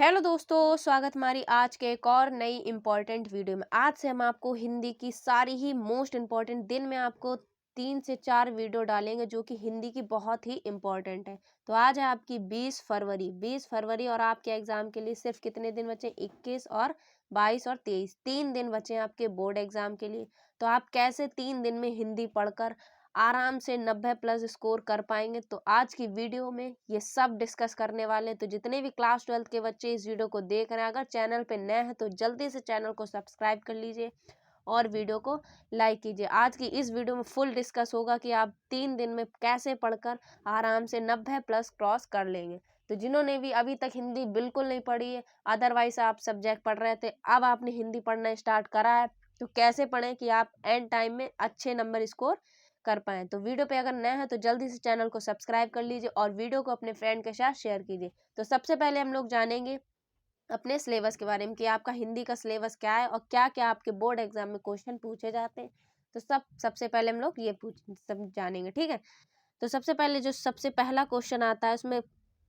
Hello दोस्तों, स्वागत हमारी आज के एक और नई इम्पोर्टेंट वीडियो में। आज से हम आपको हिंदी की सारी ही मोस्ट इम्पोर्टेंट दिन में आपको 3 से 4 वीडियो डालेंगे जो कि हिंदी की बहुत ही इम्पोर्टेंट है। तो आज है आपकी 20 फरवरी और आपके एग्जाम के लिए सिर्फ कितने दिन बचे? 21 और 22 और 23, 3 दिन बचे हैं आपके बोर्ड एग्जाम के लिए। तो आप कैसे 3 दिन में हिंदी पढ़कर आराम से 90+ स्कोर कर पाएंगे, तो आज की वीडियो में ये सब डिस्कस करने वाले हैं। तो जितने भी क्लास 12 के बच्चे इस वीडियो को देख रहे हैं, अगर चैनल पे नए हैं तो जल्दी से चैनल को सब्सक्राइब कर लीजिए और वीडियो को लाइक कीजिए। आज की इस वीडियो में फुल डिस्कस होगा कि आप 3 दिन में कैसे पढ़कर आराम से 90+ क्रॉस कर लेंगे। तो जिन्होंने भी अभी तक हिंदी बिल्कुल नहीं पढ़ी है, अदरवाइज आप सब्जेक्ट पढ़ रहे थे, अब आपने हिंदी पढ़ना स्टार्ट करा है, तो कैसे पढ़ें कि आप एंड टाइम में अच्छे नंबर स्कोर कर पाएँ। तो वीडियो पे अगर नए हैं तो जल्दी से चैनल को सब्सक्राइब कर लीजिए और वीडियो को अपने फ्रेंड के साथ शेयर कीजिए। तो सबसे पहले हम लोग जानेंगे अपने सिलेबस के बारे में कि आपका हिंदी का सिलेबस क्या है और क्या-क्या आपके बोर्ड एग्जाम में क्वेश्चन पूछे जाते हैं। तो सबसे पहले हम लोग ये सब जानेंगे, ठीक है? तो सबसे पहले जो सबसे पहला क्वेश्चन आता है उसमें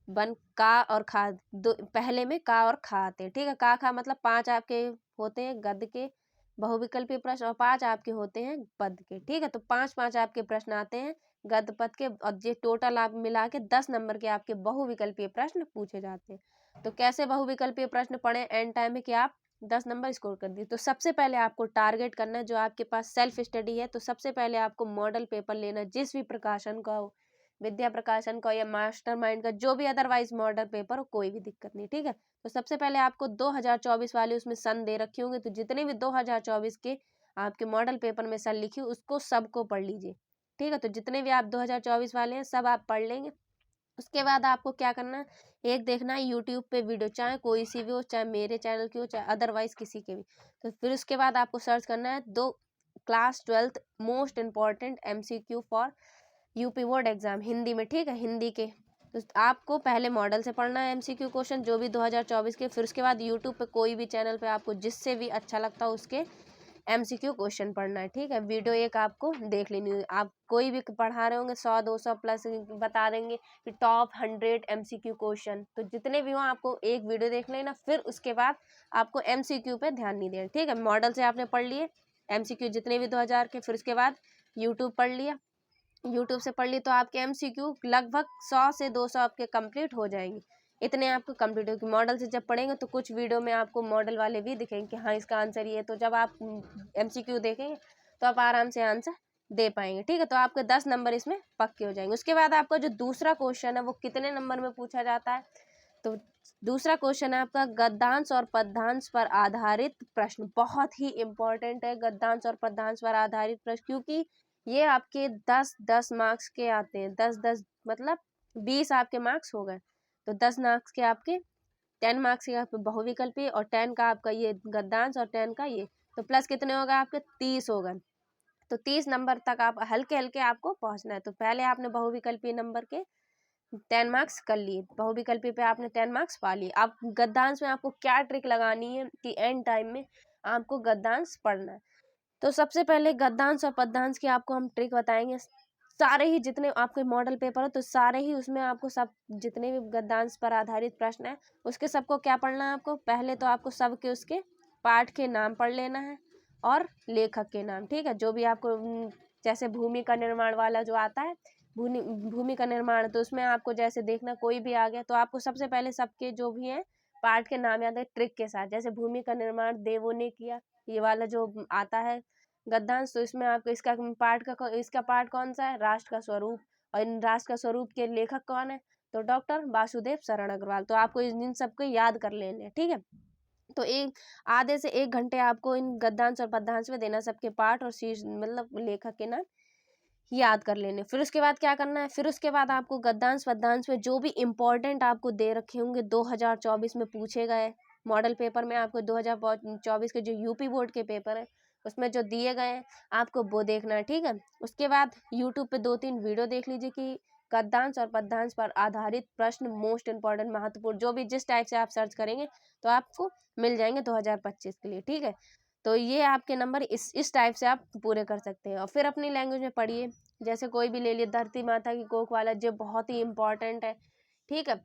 बन का और खा, दो पहले में का और खा आते हैं, ठीक है? का खा मतलब 5 आपके होते हैं गद्य के बहुविकल्पीय प्रश्न और 5 आपके होते हैं पद्य के, ठीक है? तो 5-5 आपके प्रश्न आते हैं गद्य पद्य के और ये टोटल आप मिला के 10 नंबर के आपके बहुविकल्पीय प्रश्न पूछे जाते हैं। तो कैसे बहुविकल्पीय प्रश्न पढ़े एंड टाइम में कि आप 10 नंबर स्कोर कर दिए। तो सबसे पहले आपको टारगेट करना है, जो आपके पास सेल्फ स्टडी है, तो सबसे पहले आपको मॉडल पेपर लेना है, जिस भी प्रकाशन का हो, विद्या प्रकाशन का या मास्टरमाइंड का, जो भी अदरवाइज मॉडल पेपर हो, कोई भी दिक्कत नहीं, ठीक है? तो सबसे पहले आपको 2024 वाले उसमें सन दे रखे होंगे, तो जितने भी 2024 के आपके मॉडल पेपर में सन लिखी उसको सबको पढ़ लीजिए, ठीक है? तो जितने भी आप 2024 वाले हैं सब आप पढ़ लेंगे। उसके बाद आपको क्या करना है, एक देखना है यूट्यूब पे वीडियो, चाहे कोई सी भी हो, चाहे मेरे चैनल की हो, चाहे अदरवाइज किसी के भी। तो फिर उसके बाद आपको सर्च करना है दो class 12 most important MCQ for UP board exam Hindi में, ठीक है? हिंदी के। तो आपको पहले मॉडल से पढ़ना है MCQ क्वेश्चन जो भी 2024 के, फिर उसके बाद यूट्यूब पे कोई भी चैनल पे आपको जिससे भी अच्छा लगता हो उसके MCQ क्वेश्चन पढ़ना है, ठीक है? वीडियो एक आपको देख लेनी है। आप कोई भी पढ़ा रहे होंगे 100-200 प्लस बता देंगे कि टॉप 100 MCQ क्वेश्चन, तो जितने भी हो आपको एक वीडियो देख लेना, फिर उसके बाद आपको MCQ पे ध्यान नहीं देना, ठीक है? मॉडल से आपने पढ़ लिए MCQ जितने भी 2000 के, फिर उसके बाद यूट्यूब पढ़ लिया, यूट्यूब से पढ़ ली तो आपके MCQ लगभग 100 से 200 आपके कंप्लीट हो जाएंगे। इतने आपको कंप्लीट होगी। मॉडल से जब पढ़ेंगे तो कुछ वीडियो में आपको मॉडल वाले भी दिखेंगे कि हाँ इसका आंसर ये है, तो जब आप MCQ देखेंगे तो आप आराम से आंसर दे पाएंगे, ठीक है? तो आपके 10 नंबर इसमें पक्के हो जाएंगे। उसके बाद आपका जो दूसरा क्वेश्चन है वो कितने नंबर में पूछा जाता है? तो दूसरा क्वेश्चन है आपका गद्यांश और पद्यांश पर आधारित प्रश्न। बहुत ही इंपॉर्टेंट है गद्यांश और पद्यांश पर आधारित प्रश्न, क्योंकि ये आपके 10-10 मार्क्स के आते हैं। 10-10 मतलब 20 आपके मार्क्स हो गए, तो 10 मार्क्स के आपके 10 मार्क्स के आपके बहुविकल्पीय और 10 का आपका ये गद्यांश और 10 का ये, तो प्लस कितने हो गए आपके? 30 हो गए। तो 30 नंबर तक आप हल्के हल्के आपको पहुंचना है। तो पहले आपने बहुविकल्पीय नंबर के 10 मार्क्स कर लिए, बहुविकल्पी पे आपने 10 मार्क्स पा लिए। अब गद्यांश में आपको क्या ट्रिक लगानी है कि एंड टाइम में आपको गद्यांश पढ़ना है। तो सबसे पहले गद्यांश और पद्यांश की आपको हम ट्रिक बताएंगे। सारे ही जितने आपके मॉडल पेपर हो तो सारे ही उसमें आपको सब जितने भी गद्यांश पर आधारित प्रश्न है उसके सबको क्या पढ़ना है आपको? पहले तो आपको सबके उसके पाठ के नाम पढ़ लेना है और लेखक के नाम, ठीक है? जो भी आपको जैसे भूमि का निर्माण वाला जो आता है, भूमि भूमि का निर्माण, तो उसमें आपको जैसे देखना कोई भी आ गया तो आपको सबसे पहले सबके जो भी हैं पाठ के नाम याद है ट्रिक के साथ। जैसे भूमि का निर्माण देवों ने किया, ये वाला जो आता है गद्यांश, तो इसमें आपको इसका पार्ट कौन सा है? राष्ट्र का स्वरूप। और इन राष्ट्र का स्वरूप के लेखक कौन है? तो डॉक्टर वासुदेव शरण अग्रवाल। तो आपको इन सबको याद कर लेने, ठीक है? तो एक आधे से 1 घंटे आपको इन गद्यांश और पद्यांश में देना, सबके पाठ और शीर्ष मतलब लेखक के नाम याद कर लेने। फिर उसके बाद क्या करना है? फिर उसके बाद आपको गद्यांश पद्यांश में जो भी इम्पोर्टेंट आपको दे रखे होंगे 2024 में पूछे गए मॉडल पेपर में, आपको 2024 के जो यूपी बोर्ड के पेपर है उसमें जो दिए गए हैं आपको वो देखना है, ठीक है? उसके बाद यूट्यूब पे 2-3 वीडियो देख लीजिए कि गद्यांश और पद्यांश पर आधारित प्रश्न मोस्ट इंपॉर्टेंट महत्वपूर्ण, जो भी जिस टाइप से आप सर्च करेंगे तो आपको मिल जाएंगे 2025 के लिए, ठीक है? तो ये आपके नंबर इस टाइप से आप पूरे कर सकते हैं। और फिर अपनी लैंग्वेज में पढ़िए, जैसे कोई भी ले लिए धरती माता की कोख वाला, जो बहुत ही इंपॉर्टेंट है, ठीक है?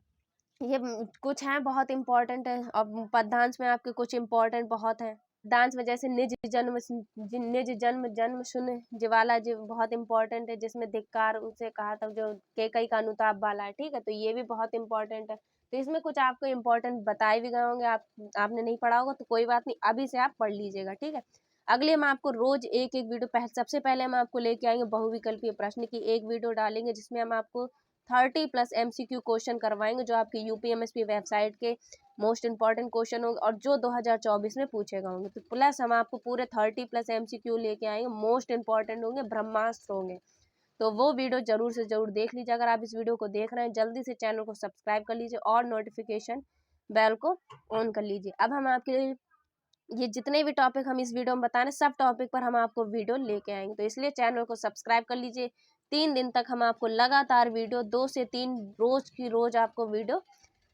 ये कुछ हैं बहुत इम्पोर्टेंट है। अब पद्यांश में आपके कुछ इम्पोर्टेंट बहुत हैं। पद्यांश में जैसे निज जन्म जन्म सुन ज्वाला जी बहुत इम्पोर्टेंट है, जिसमें धिक्कार उसे कहा था जो कैकई का अनुताप वाला है, ठीक है, तो ये भी बहुत इम्पोर्टेंट है। तो इसमें कुछ आपको इम्पोर्टेंट बताए भी गए होंगे, आपने नहीं पढ़ा होगा तो कोई बात नहीं, अभी से आप पढ़ लीजिएगा, ठीक है। अगले हम आपको रोज एक एक वीडियो सबसे पहले हम आपको लेके आएंगे बहुविकल्पीय प्रश्न की एक वीडियो डालेंगे, जिसमें हम आपको 30+ MCQ क्वेश्चन करवाएंगे, जो आपके यूपीएमएसपी वेबसाइट के मोस्ट इंपॉर्टेंट क्वेश्चन होंगे और जो 2024 में पूछे गए होंगे। तो प्लस हम आपको पूरे 30+ MCQ लेके आएंगे, मोस्ट इंपॉर्टेंट होंगे, ब्रह्मास्त्र होंगे। तो वो वीडियो जरूर से जरूर देख लीजिए। अगर आप इस वीडियो को देख रहे हैं, जल्दी से चैनल को सब्सक्राइब कर लीजिए और नोटिफिकेशन बेल को ऑन कर लीजिए। अब हम आपके लिए ये जितने भी टॉपिक हम इस वीडियो में बता रहे हैं, सब टॉपिक पर हम आपको वीडियो लेके आएंगे, तो इसलिए चैनल को सब्सक्राइब कर लीजिए। 3 दिन तक हम आपको लगातार वीडियो 2 से 3 रोज की रोज आपको वीडियो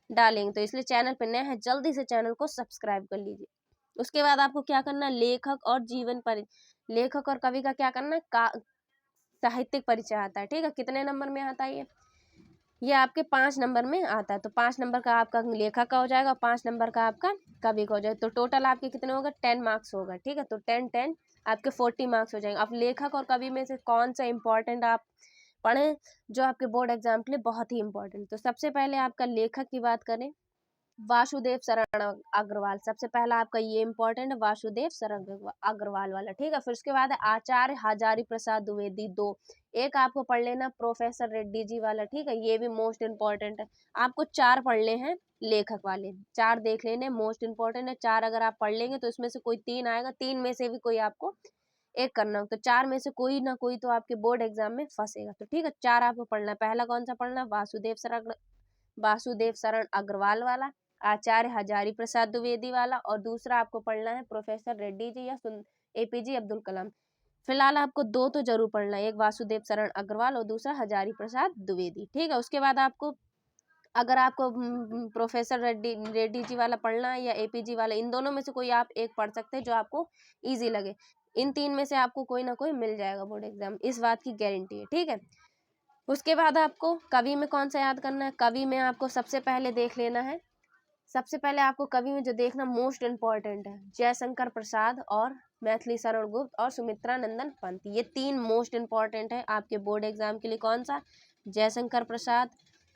डालेंगे, तो इसलिए चैनल पर नया है जल्दी से चैनल को सब्सक्राइब कर लीजिए। उसके बाद आपको क्या करना है, लेखक और जीवन पर लेखक और कवि का क्या करना है, साहित्यिक परिचय आता है, ठीक है। कितने नंबर में आता है ये आपके 5 नंबर में आता है। तो 5 नंबर का आपका लेखक का हो जाएगा, 5 नंबर का आपका कवि का हो जाएगा। तो टोटल आपके कितने होगा, 10 मार्क्स होगा, ठीक है। तो 10 आपके 40 मार्क्स हो जाएंगे। अब लेखक और कवि में से कौन सा इंपॉर्टेंट आप पढ़ें, जो आपके बोर्ड एग्जाम के लिए बहुत ही इंपॉर्टेंट। तो सबसे पहले आपका लेखक की बात करें, वासुदेव शरण अग्रवाल, सबसे पहला आपका ये इंपॉर्टेंट है, वासुदेव शरण अग्रवाल वाला, ठीक है। फिर उसके बाद है आचार्य हजारी प्रसाद द्विवेदी, 2। एक आपको पढ़ लेना प्रोफेसर रेड्डी जी वाला, ठीक है, ये भी मोस्ट इंपॉर्टेंट है। आपको 4 पढ़ने हैं लेखक वाले, 4 देख लेने, मोस्ट इंपॉर्टेंट है। 4 अगर आप पढ़ लेंगे तो इसमें से कोई 3 आएगा, 3 में से भी कोई आपको एक करना हो, तो 4 में से कोई ना कोई तो आपके बोर्ड एग्जाम में फंसेगा, तो ठीक है। 4 आपको पढ़ना है। पहला कौन सा पढ़ना है, वासुदेव शरण अग्रवाल वाला, आचार्य हजारी प्रसाद द्विवेदी वाला, और दूसरा आपको पढ़ना है प्रोफेसर रेड्डी जी या APJ अब्दुल कलाम। फिलहाल आपको 2 तो जरूर पढ़ना है, एक वासुदेव शरण अग्रवाल और दूसरा हजारी प्रसाद द्विवेदी, ठीक है। उसके बाद आपको अगर आपको प्रोफेसर रेड्डी जी वाला पढ़ना है या APJ वाला, इन दोनों में से कोई आप एक पढ़ सकते हैं जो आपको ईजी लगे। इन 3 में से आपको कोई ना कोई मिल जाएगा बोर्ड एग्जाम, इस बात की गारंटी है, ठीक है। उसके बाद आपको कवि में कौन सा याद करना है, कवि में आपको सबसे पहले देख लेना है, सबसे पहले आपको कवि में जो देखना मोस्ट इंपॉर्टेंट है, जयशंकर प्रसाद और मैथिली शरण गुप्त और सुमित्रा नंदन पंत, ये 3 मोस्ट इंपॉर्टेंट है आपके बोर्ड एग्जाम के लिए। कौन सा, जयशंकर प्रसाद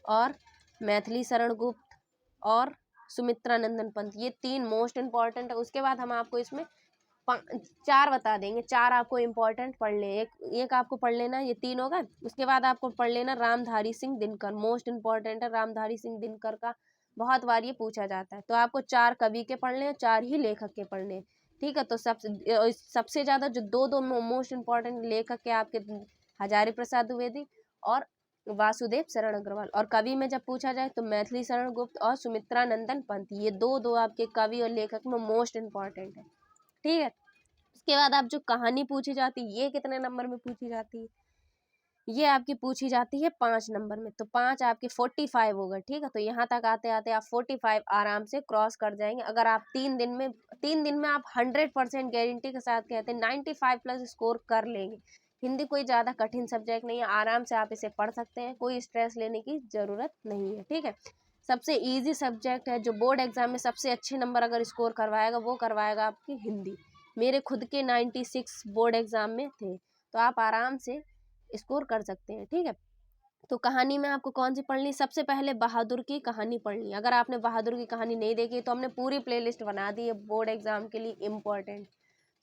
और मैथिली शरण गुप्त और सुमित्रा नंदन पंत, ये 3 मोस्ट इंपॉर्टेंट है। उसके बाद हम आपको इसमें 4 बता देंगे, 4 आपको इम्पोर्टेंट पढ़ ले, एक आपको पढ़ लेना, ये 3 होगा। उसके बाद आपको पढ़ लेना रामधारी सिंह दिनकर, मोस्ट इंपॉर्टेंट है रामधारी सिंह दिनकर का, बहुत बार ये पूछा जाता है। तो आपको 4 कवि के पढ़ने हैं, 4 ही लेखक के पढ़ने हैं, ठीक है। तो सबसे ज्यादा जो दो मोस्ट इंपॉर्टेंट लेखक के आपके हजारी प्रसाद द्विवेदी और वासुदेव शरण अग्रवाल, और कवि में जब पूछा जाए तो मैथिली शरण गुप्त और सुमित्रा नंदन पंत, ये दो आपके कवि और लेखक में मोस्ट इंपॉर्टेंट है, ठीक है। उसके बाद आप जो कहानी पूछी जाती है, ये कितने नंबर में पूछी जाती है, ये आपकी पूछी जाती है 5 नंबर में। तो 5 आपके 45 होगा, ठीक है। तो यहाँ तक आते आते आप 45 आराम से क्रॉस कर जाएंगे, अगर आप 3 दिन में आप 100% गारंटी के साथ कहते हैं 95+ स्कोर कर लेंगे। हिंदी कोई ज़्यादा कठिन सब्जेक्ट नहीं है, आराम से आप इसे पढ़ सकते हैं, कोई स्ट्रेस लेने की ज़रूरत नहीं है, ठीक है। सबसे ईजी सब्जेक्ट है, जो बोर्ड एग्जाम में सबसे अच्छे नंबर अगर स्कोर करवाएगा वो करवाएगा आपकी हिंदी। मेरे खुद के 96 बोर्ड एग्जाम में थे, तो आप आराम से स्कोर कर सकते हैं, ठीक है। तो कहानी में आपको कौन सी पढ़नी, सबसे पहले बहादुर की कहानी पढ़नी। अगर आपने बहादुर की कहानी नहीं देखी तो हमने पूरी प्लेलिस्ट बना दी है बोर्ड एग्जाम के लिए इम्पोर्टेंट,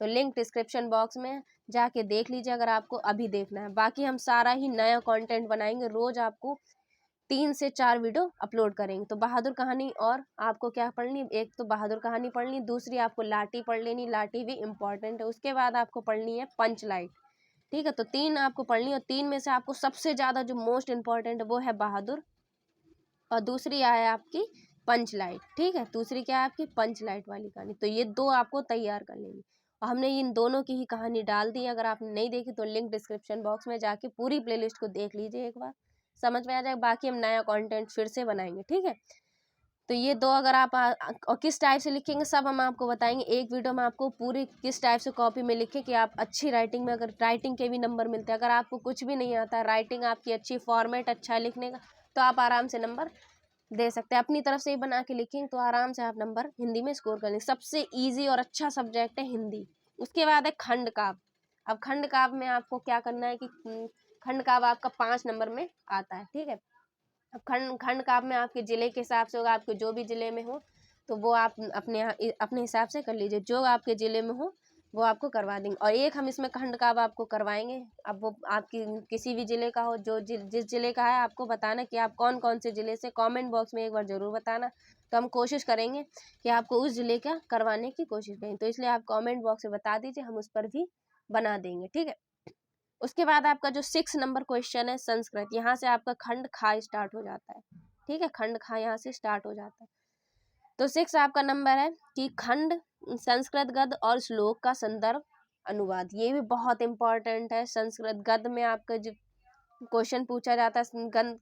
तो लिंक डिस्क्रिप्शन बॉक्स में जाके देख लीजिए अगर आपको अभी देखना है। बाकी हम सारा ही नया कंटेंट बनाएंगे, रोज आपको 3 से 4 वीडियो अपलोड करेंगे। तो बहादुर कहानी और आपको क्या पढ़नी, एक तो बहादुर कहानी पढ़नी, दूसरी आपको लाठी पढ़ लेनी, लाठी भी इम्पॉर्टेंट है। उसके बाद आपको पढ़नी है पंचलाइट, ठीक है। तो 3 आपको पढ़नी, और 3 में से आपको सबसे ज़्यादा जो मोस्ट इंपॉर्टेंट है वो है बहादुर, और दूसरी है आपकी पंचलाइट, ठीक है। दूसरी क्या है आपकी पंचलाइट वाली कहानी, तो ये 2 आपको तैयार कर लेनी। और हमने इन दोनों की ही कहानी डाल दी है, अगर आपने नहीं देखी तो लिंक डिस्क्रिप्शन बॉक्स में जाके पूरी प्लेलिस्ट को देख लीजिए, एक बार समझ में आ जाए। बाकी हम नया कंटेंट फिर से बनाएंगे, ठीक है। तो ये 2 अगर आप और किस टाइप से लिखेंगे सब हम आपको बताएंगे, एक वीडियो में आपको पूरी किस टाइप से कॉपी में लिखें कि आप अच्छी राइटिंग में, अगर राइटिंग के भी नंबर मिलते हैं, अगर आपको कुछ भी नहीं आता, राइटिंग आपकी अच्छी, फॉर्मेट अच्छा है लिखने का, तो आप आराम से नंबर दे सकते हैं। अपनी तरफ से ही बना के लिखेंगे तो आराम से आप नंबर हिंदी में स्कोर कर लेंगे। सबसे ईजी और अच्छा सब्जेक्ट है हिंदी। उसके बाद है खंड काव्य। अब खंड काव्य में आपको क्या करना है कि खंड काव्य आपका 5 नंबर में आता है, ठीक है। अब खंड खंड काव्य में आपके जिले के हिसाब से होगा, आपके जो भी जिले में हो तो वो आप अपने हिसाब से कर लीजिए, जो आपके जिले में हो वो आपको करवा देंगे। और एक हम इसमें खंड काव्य आपको करवाएंगे। अब वो आपकी किसी भी जिले का हो, जो जिस जिले का है आपको बताना कि आप कौन कौन से जिले से, कमेंट बॉक्स में एक बार ज़रूर बताना। तो हम कोशिश करेंगे कि आपको उस जिले का करवाने की कोशिश करें, तो इसलिए आप कमेंट बॉक्स में बता दीजिए, हम उस पर भी बना देंगे, ठीक है। उसके बाद आपका जो 6 नंबर क्वेश्चन है संस्कृत, यहाँ से आपका खंड खा स्टार्ट हो जाता है, ठीक है। खंड खा यहाँ से स्टार्ट हो जाता है। तो 6 आपका नंबर है कि खंड, संस्कृत गद्य और श्लोक का संदर्भ अनुवाद। ये भी बहुत इंपॉर्टेंट है। संस्कृत गद्य में आपका जो क्वेश्चन पूछा जाता है गद्य,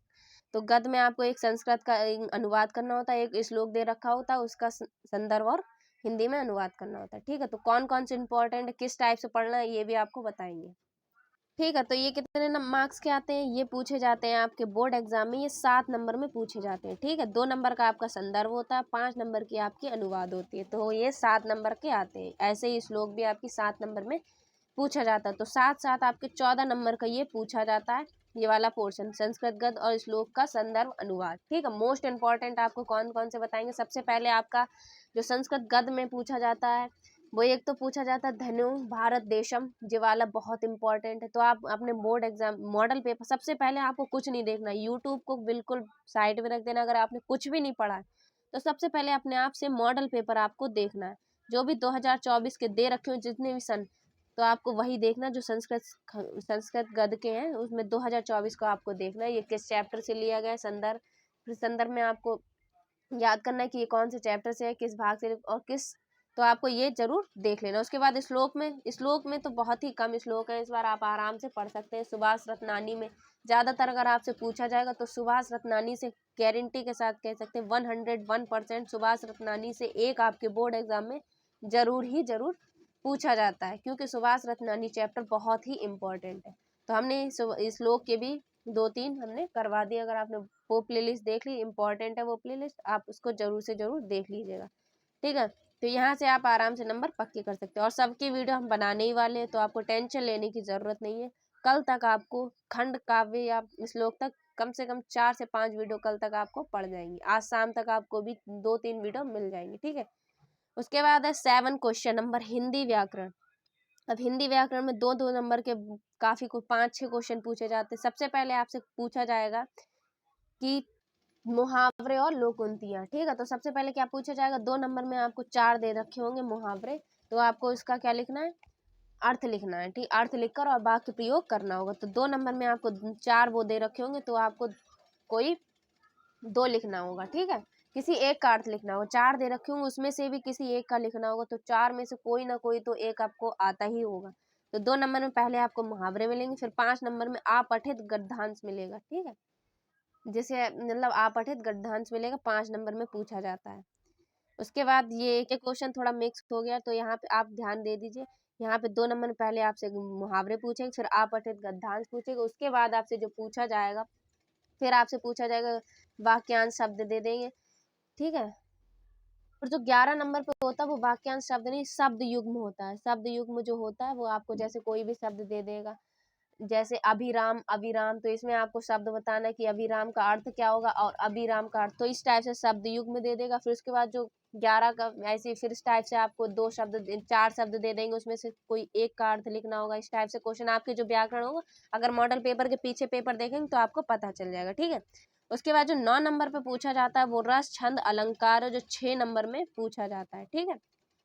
तो गद्य में आपको एक संस्कृत का अनुवाद करना होता है, एक श्लोक दे रखा होता है, उसका संदर्भ और हिंदी में अनुवाद करना होता है, ठीक है। तो कौन कौन से इंपॉर्टेंट है, किस टाइप से पढ़ना है, ये भी आपको बताएंगे, ठीक है। तो ये कितने मार्क्स के आते हैं, ये पूछे जाते हैं आपके बोर्ड एग्जाम में, ये 7 नंबर में पूछे जाते हैं, ठीक है। 2 नंबर का आपका संदर्भ होता है, 5 नंबर की आपकी अनुवाद होती है, तो ये 7 नंबर के आते हैं। ऐसे ही श्लोक भी आपकी 7 नंबर में पूछा जाता है। तो साथ साथ आपके 14 नंबर का ये पूछा जाता है, ये वाला पोर्शन संस्कृत गद्य और श्लोक का संदर्भ अनुवाद, ठीक है। मोस्ट इंपॉर्टेंट आपको कौन कौन से बताएंगे। सबसे पहले आपका जो संस्कृत गद्य में पूछा जाता है वो एक तो पूछा जाता है धनु भारत देशम, ये वाला बहुत इंपॉर्टेंट है। तो आप अपने बोर्ड एग्जाम मॉडल पेपर, सबसे पहले आपको कुछ नहीं देखना, यूट्यूब को बिल्कुल साइड में रख देना। अगर आपने कुछ भी नहीं पढ़ा है तो सबसे पहले अपने आप से मॉडल पेपर आपको देखना है, जो भी 2024 के दे रखे हो जितने भी सन, तो आपको वही देखना जो संस्कृत गद्य के हैं, उसमें 2024 को आपको देखना है ये किस चैप्टर से लिया गया है संदर्भ। फिर संदर्भ में आपको याद करना है कि ये कौन से चैप्टर से है, किस भाग से और किस, तो आपको ये जरूर देख लेना। उसके बाद श्लोक में तो बहुत ही कम श्लोक है, इस बार आप आराम से पढ़ सकते हैं। सुभाष रत्नानी में ज़्यादातर अगर आपसे पूछा जाएगा तो सुभाष रत्नानी से गारंटी के साथ कह सकते हैं 101% सुभाष रत्नानी से एक आपके बोर्ड एग्जाम में जरूर ही जरूर पूछा जाता है, क्योंकि सुभाष रत्नानी चैप्टर बहुत ही इम्पोर्टेंट है। तो हमने इस श्लोक के भी 2-3 हमने करवा दिए। अगर आपने वो प्लेलिस्ट देख ली, इम्पोर्टेंट है वो प्लेलिस्ट, आप उसको जरूर से जरूर देख लीजिएगा, ठीक है। तो यहाँ से आप आराम से नंबर पक्के कर सकते हैं। और सबकी वीडियो हम बनाने ही वाले हैं, तो आपको टेंशन लेने की ज़रूरत नहीं है। कल तक आपको खंड काव्य या श्लोक तक कम से कम 4 से 5 वीडियो कल तक आपको पड़ जाएंगी। आज शाम तक आपको भी 2-3 वीडियो मिल जाएंगी, ठीक है। उसके बाद है 7 क्वेश्चन नंबर हिंदी व्याकरण। अब हिंदी व्याकरण में 2-2 नंबर के काफ़ी को 5-6 क्वेश्चन पूछे जाते हैं। सबसे पहले आपसे पूछा जाएगा कि मुहावरे और लोकोक्तियाँ, ठीक है। तो सबसे पहले क्या पूछा जाएगा, 2 नंबर में आपको 4 दे रखे होंगे मुहावरे, तो आपको इसका क्या लिखना है, अर्थ लिखना है, ठीक। अर्थ लिखकर और वाक्य प्रयोग करना होगा। तो 2 नंबर में आपको 4 वो दे रखे होंगे, तो आपको कोई 2 लिखना होगा, ठीक है। किसी एक का अर्थ लिखना होगा। 4 दे रखे होंगे उसमें से भी किसी एक का लिखना होगा, तो 4 में से कोई ना कोई तो एक आपको आता ही होगा। तो 2 नंबर में पहले आपको मुहावरे मिलेंगे, फिर 5 नंबर में अपठित गद्यांश मिलेगा, ठीक है। जैसे मतलब अपठित गद्यांश मिलेगा, 5 नंबर में पूछा जाता है। उसके बाद ये एक क्वेश्चन थोड़ा मिक्स हो गया, तो यहाँ पे आप ध्यान दे दीजिए। यहाँ पे 2 नंबर में पहले आपसे मुहावरे पूछेंगे, फिर अपठित गद्यांश पूछेंगे, उसके बाद आपसे जो पूछा जाएगा, फिर आपसे पूछा जाएगा वाक्यांश शब्द दे देंगे, ठीक है। और जो 11 नंबर पे होता है वो वाक्यांश शब्द नहीं, शब्द युग्म होता है। शब्द युग्म जो होता है वो आपको जैसे कोई भी शब्द दे देगा, जैसे अभिराम अविराम, तो इसमें आपको शब्द बताना है कि अभिराम का अर्थ क्या होगा और अभिराम का अर्थ, तो इस टाइप से शब्द युग्म दे देगा। फिर उसके बाद जो 11 का ऐसे फिर इस टाइप से आपको 4 शब्द दे देंगे, उसमें से कोई एक का अर्थ लिखना होगा। इस टाइप से क्वेश्चन आपके जो व्याकरण होगा, अगर मॉडल पेपर के पीछे पेपर देखेंगे तो आपको पता चल जाएगा, ठीक है। उसके बाद जो 9 नंबर पे पूछा जाता है वो रस छंद अलंकार, जो 6 नंबर में पूछा जाता है, ठीक है।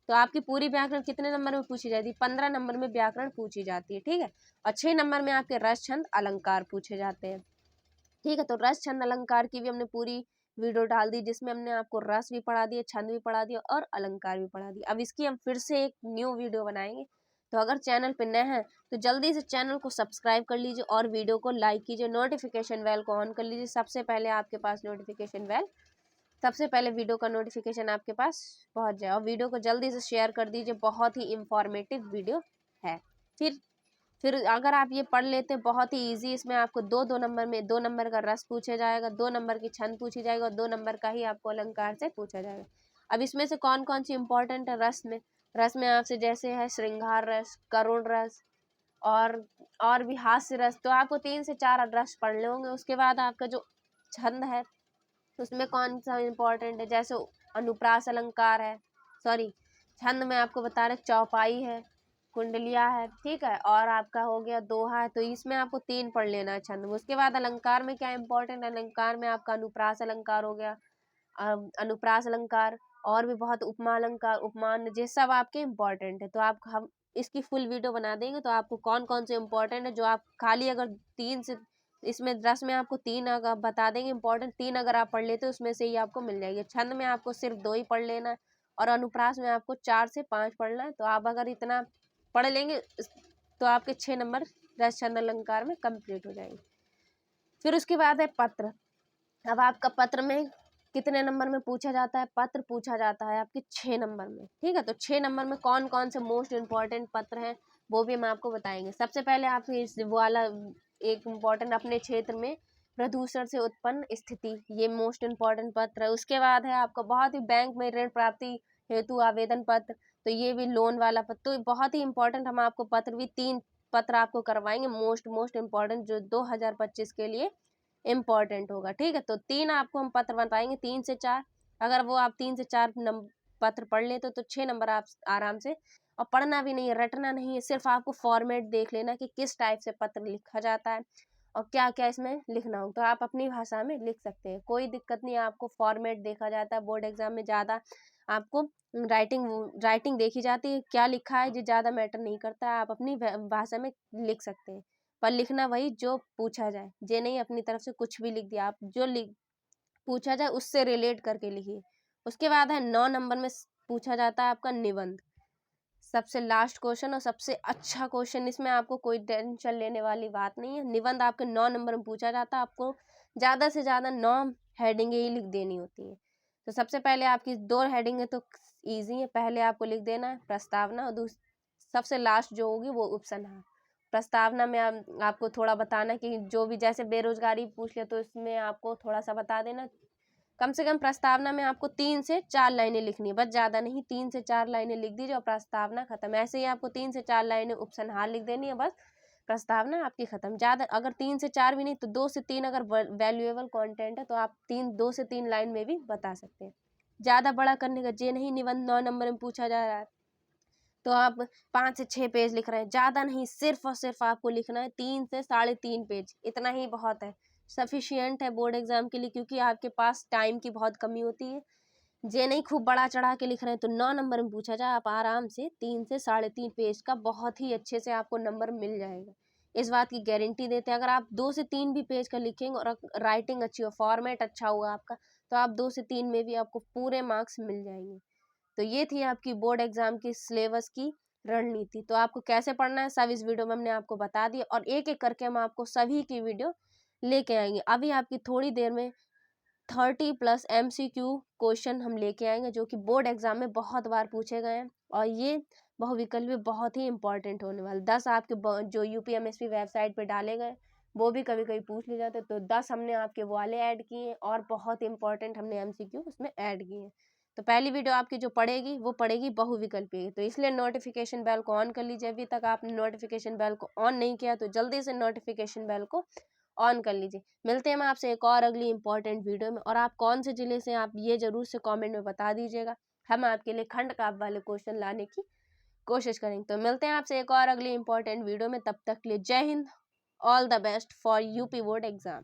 तो आपकी पूरी व्याकरण कितने नंबर में पूछी जाती है, 15 नंबर में व्याकरण पूछी जाती है, ठीक है। और 6 नंबर में आपके रस छंद अलंकार पूछे जाते हैं, ठीक है। तो रस छंद अलंकार की भी हमने पूरी वीडियो डाल दी, जिसमें हमने आपको रस भी पढ़ा दिया, छंद भी पढ़ा दिया और अलंकार भी पढ़ा दिया। अब इसकी हम फिर से एक न्यू वीडियो बनाएंगे, तो अगर चैनल पे नए हैं तो जल्दी से चैनल को सब्सक्राइब कर लीजिए और वीडियो को लाइक कीजिए, नोटिफिकेशन बेल को ऑन कर लीजिए, सबसे पहले आपके पास नोटिफिकेशन बेल, सबसे पहले वीडियो का नोटिफिकेशन आपके पास पहुंच जाए। और वीडियो को जल्दी से शेयर कर दीजिए, बहुत ही इंफॉर्मेटिव वीडियो है। फिर फिर अगर आप ये पढ़ लेते हैं, बहुत ही इजी, इसमें आपको दो नंबर में 2 नंबर का रस पूछा जाएगा, 2 नंबर की छंद पूछी जाएगी और 2 नंबर का ही आपको अलंकार से पूछा जाएगा। अब इसमें से कौन कौन सी इंपॉर्टेंट है रस में आपसे जैसे है श्रृंगार रस, करुण रस और भी हास्य रस। तो आपको 3 से 4 रस पढ़ होंगे। उसके बाद आपका जो छंद है उसमें कौन सा इंपॉर्टेंट है, जैसे अनुप्रास अलंकार है, सॉरी छंद में आपको बता रहे चौपाई है, कुंडलिया है, ठीक है, और आपका हो गया दोहा है। तो इसमें आपको 3 पढ़ लेना है छंद में। उसके बाद अलंकार में क्या इंपॉर्टेंट है, अलंकार में आपका अनुप्रास अलंकार हो गया, अनुप्रास अलंकार और भी बहुत उपमा अलंकार, उपमान, ये सब आपके इम्पोर्टेंट है। तो आप हम इसकी फुल वीडियो बना देंगे तो आपको कौन कौन से इम्पोर्टेंट है, जो आप खाली अगर 3 से इसमें रस में आपको 3 अगर बता देंगे इम्पोर्टेंट, 3 अगर आप पढ़ लेते हो उसमें से ही आपको मिल जाएगी। छंद में आपको सिर्फ 2 ही पढ़ लेना है और अनुप्रास में आपको 4 से 5 पढ़ना है। तो आप अगर इतना पढ़ लेंगे तो आपके 6 नंबर रस छंद अलंकार में कंप्लीट हो जाएंगे। फिर उसके बाद है पत्र। अब आपका पत्र में कितने नंबर में पूछा जाता है, पत्र पूछा जाता है आपके 6 नंबर में, ठीक है। तो 6 नंबर में कौन कौन से मोस्ट इम्पॉर्टेंट पत्र हैं वो भी हम आपको बताएंगे। सबसे पहले आप इस वाला एक इम्पॉर्टेंट, अपने क्षेत्र में प्रदूषण से उत्पन्न स्थिति, ये मोस्ट इम्पॉर्टेंट पत्र है। उसके बाद है आपका बहुत ही बैंक में ऋण प्राप्ति हेतु आवेदन पत्र, तो ये भी लोन वाला पत्र। तो बहुत ही इंपॉर्टेंट हम आपको पत्र भी 3 पत्र आपको करवाएंगे, मोस्ट इम्पॉर्टेंट, जो 2025 के लिए इम्पॉर्टेंट होगा, ठीक है। तो 3 आपको हम पत्र बताएंगे, 3 से 4। अगर वो आप 3 से 4 पत्र पढ़ लेते तो 6 नंबर आप आराम से, और पढ़ना भी नहीं है, रटना नहीं है, सिर्फ आपको फॉर्मेट देख लेना कि किस टाइप से पत्र लिखा जाता है और क्या क्या इसमें लिखना हो, तो आप अपनी भाषा में लिख सकते हैं, कोई दिक्कत नहीं है। आपको फॉर्मेट देखा जाता है बोर्ड एग्जाम में, ज़्यादा आपको राइटिंग देखी जाती है, क्या लिखा है ये ज़्यादा मैटर नहीं करता है, आप अपनी भाषा में लिख सकते हैं। पर लिखना वही जो पूछा जाए, ये नहीं अपनी तरफ से कुछ भी लिख दिया, आप जो लिख पूछा जाए उससे रिलेट करके लिखिए। उसके बाद है 9 नंबर में पूछा जाता है आपका निबंध, सबसे लास्ट क्वेश्चन और सबसे अच्छा क्वेश्चन। इसमें आपको कोई टेंशन लेने वाली बात नहीं है। निबंध आपके 9 नंबर में पूछा जाता है, आपको ज़्यादा से ज़्यादा 9 हेडिंग ही लिख देनी होती है। तो सबसे पहले आपकी 2 हेडिंग है तो ईजी है, पहले आपको लिख देना है प्रस्तावना और सबसे लास्ट जो होगी वो उपसंहार। प्रस्तावना में आपको थोड़ा बताना कि जो भी, जैसे बेरोजगारी पूछ ले तो इसमें आपको थोड़ा सा बता देना। कम से कम प्रस्तावना में आपको 3 से 4 लाइनें लिखनी है, बस ज़्यादा नहीं, 3 से 4 लाइनें लिख दीजिए और प्रस्तावना खत्म। ऐसे ही आपको 3 से 4 लाइनें उपसंहार लिख देनी है, बस प्रस्तावना आपकी खत्म। ज़्यादा अगर 3 से 4 भी नहीं तो 2 से 3 अगर वैल्यूएबल कंटेंट है तो आप 2 से 3 लाइन में भी बता सकते हैं। ज़्यादा बड़ा करने का जे नहीं, निबंध 9 नंबर में पूछा जा रहा है तो आप 5 से 6 पेज लिख रहे हैं, ज़्यादा नहीं, सिर्फ और सिर्फ आपको लिखना है 3 से 3.5 पेज, इतना ही बहुत है, सफिशियंट है बोर्ड एग्जाम के लिए, क्योंकि आपके पास टाइम की बहुत कमी होती है। जे नहीं खूब बड़ा चढ़ा के लिख रहे हैं तो 9 नंबर में पूछा जाए, आप आराम से 3 से 3.5 पेज का बहुत ही अच्छे से आपको नंबर मिल जाएगा, इस बात की गारंटी देते हैं। अगर आप 2 से 3 भी पेज का लिखेंगे और राइटिंग अच्छी हो, फॉर्मेट अच्छा हुआ आपका, तो आप 2 से 3 में भी आपको पूरे मार्क्स मिल जाएंगे। तो ये थी आपकी बोर्ड एग्जाम की सिलेबस की रणनीति। तो आपको कैसे पढ़ना है सब इस वीडियो में हमने आपको बता दिया और एक एक करके हम आपको सभी की वीडियो लेके आएंगे। अभी आपकी थोड़ी देर में 30+ MCQ क्वेश्चन हम लेके आएंगे, जो कि बोर्ड एग्जाम में बहुत बार पूछे गए हैं और ये बहुविकल्पी बहुत ही इंपॉर्टेंट होने वाले। 10 आपके जो UPMSP वेबसाइट पे डाले गए वो भी कभी कभी पूछ ले जाते, तो 10 हमने आपके वाले ऐड किए हैं और बहुत इंपॉर्टेंट हमने MCQ उसमें ऐड किए हैं। तो पहली वीडियो आपकी जो पड़ेगी वो पड़ेगी बहुविकल्पी, तो इसलिए नोटिफिकेशन बेल को ऑन कर लीजिए। अभी तक आपने नोटिफिकेशन बेल को ऑन नहीं किया तो जल्दी से नोटिफिकेशन बेल को ऑन कर लीजिए। मिलते हैं हम आपसे एक और अगली इंपॉर्टेंट वीडियो में, और आप कौन से जिले से आप ये जरूर से कमेंट में बता दीजिएगा, हम आपके लिए खंड काव्य वाले क्वेश्चन लाने की कोशिश करेंगे। तो मिलते हैं आपसे एक और अगली इंपॉर्टेंट वीडियो में, तब तक के लिए जय Hind, all the best for UP board exam.